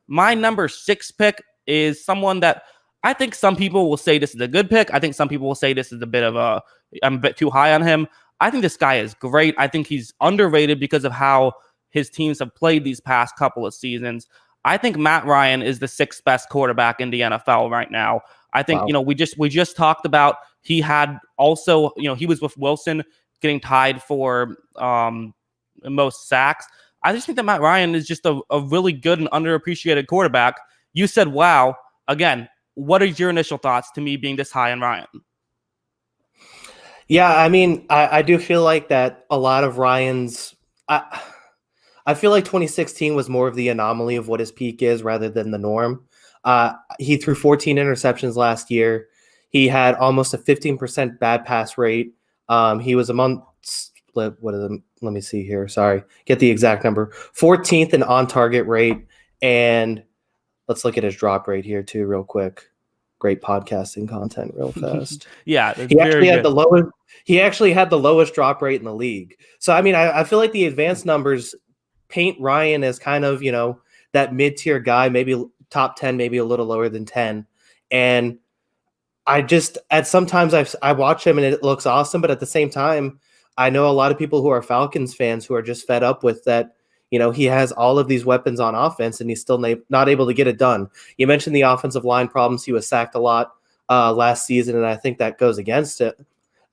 My number 6 pick is someone that I think some people will say this is a good pick. I think some people will say this is I'm a bit too high on him. I think this guy is great. I think he's underrated because of how his teams have played these past couple of seasons. I think Matt Ryan is the 6th best quarterback in the NFL right now. I think, Wow. we just talked about he had also, he was with Wilson getting tied for most sacks. I just think that Matt Ryan is just a really good and underappreciated quarterback. You said, wow. Again, what are your initial thoughts to me being this high on Ryan? Yeah, I mean, I do feel like that a lot of Ryan's. I feel like 2016 was more of the anomaly of what his peak is rather than the norm. He threw 14 interceptions last year. He had almost a 15% bad pass rate. He was let me see here. Sorry, get the exact number. 14th in on target rate, and let's look at his drop rate here too, real quick. Great podcasting content, real fast. Yeah, he actually had the lowest. He actually had the lowest drop rate in the league. So I mean, I feel like the advanced numbers paint Ryan as kind of that mid tier guy, maybe top 10, maybe a little lower than 10, and sometimes I watch him and it looks awesome, but at the same time, I know a lot of people who are Falcons fans who are just fed up with that. He has all of these weapons on offense and he's still not able to get it done. You mentioned the offensive line problems. He was sacked a lot last season, and I think that goes against it.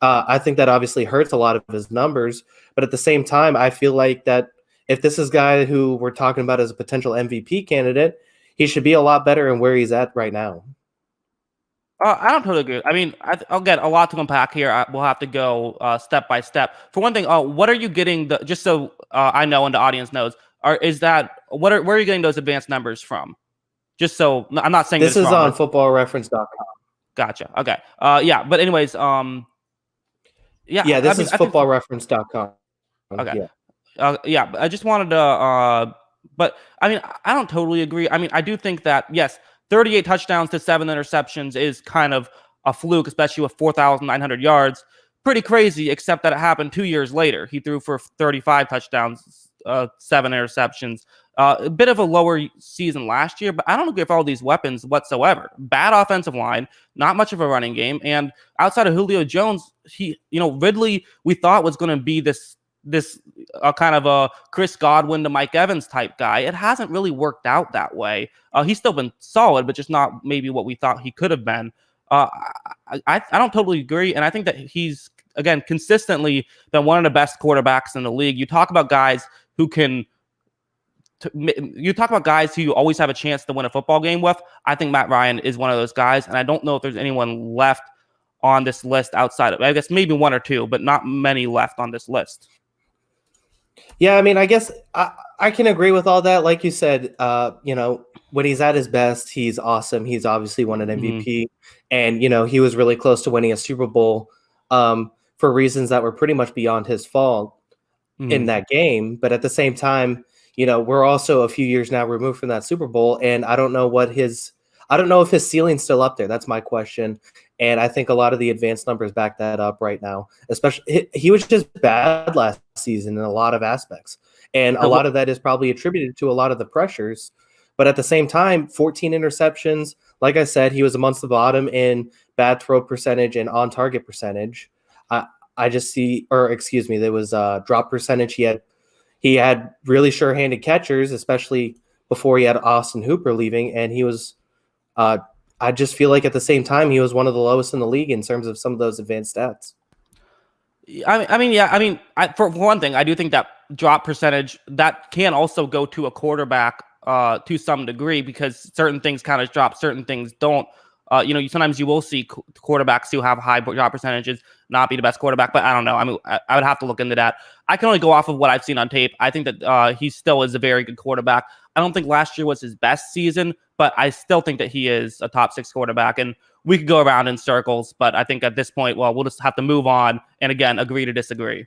I think that obviously hurts a lot of his numbers, but at the same time, I feel like that if this is a guy who we're talking about as a potential MVP candidate, he should be a lot better in where he's at right now. I don't totally agree. I mean, I'll get a lot to unpack here. We'll have to go step by step. For one thing, what are you getting? Just so I know and the audience knows, where are you getting those advanced numbers from? Just so I'm not saying this is wrong, on footballreference.com. Gotcha. Okay. Yeah. But anyways, this is footballreference.com. Okay. Yeah. I just wanted to. But I mean, I don't totally agree. I mean, I do think that yes, 38 touchdowns to 7 interceptions is kind of a fluke, especially with 4,900 yards. Pretty crazy, except that it happened 2 years later. He threw for 35 touchdowns, 7 interceptions. A bit of a lower season last year, but I don't agree with all these weapons whatsoever. Bad offensive line, not much of a running game, and outside of Julio Jones, Ridley we thought was going to be this kind of a Chris Godwin to Mike Evans type guy. It hasn't really worked out that way. He's still been solid, but just not maybe what we thought he could have been. I don't totally agree, and I think that he's again consistently been one of the best quarterbacks in the league. You talk about guys who you always have a chance to win a football game with. I think Matt Ryan is one of those guys, and I don't know if there's anyone left on this list outside of, I guess maybe one or two, but not many left on this list. Yeah, I mean, I guess I can agree with all that. Like you said, when he's at his best, he's awesome. He's obviously won an MVP, and he was really close to winning a Super Bowl for reasons that were pretty much beyond his fault in that game. But at the same time, we're also a few years now removed from that Super Bowl, and I don't know if his ceiling's still up there. That's my question. And I think a lot of the advanced numbers back that up right now. Especially, he was just bad last season in a lot of aspects. And a lot of that is probably attributed to a lot of the pressures. But at the same time, 14 interceptions. Like I said, he was amongst the bottom in bad throw percentage and on-target percentage. I just see, or excuse me, there was drop percentage. He had really sure-handed catchers, especially before he had Austin Hooper leaving. And he was I just feel like at the same time, he was one of the lowest in the league in terms of some of those advanced stats. For one thing, I do think that drop percentage, that can also go to a quarterback to some degree because certain things kind of drop, certain things don't. Sometimes you will see quarterbacks who have high drop percentages not be the best quarterback, but I don't know. I mean, I would have to look into that. I can only go off of what I've seen on tape. I think that he still is a very good quarterback. I don't think last year was his best season, but I still think that he is a top 6 quarterback, and we could go around in circles, but I think at this point, we'll just have to move on and again, agree to disagree.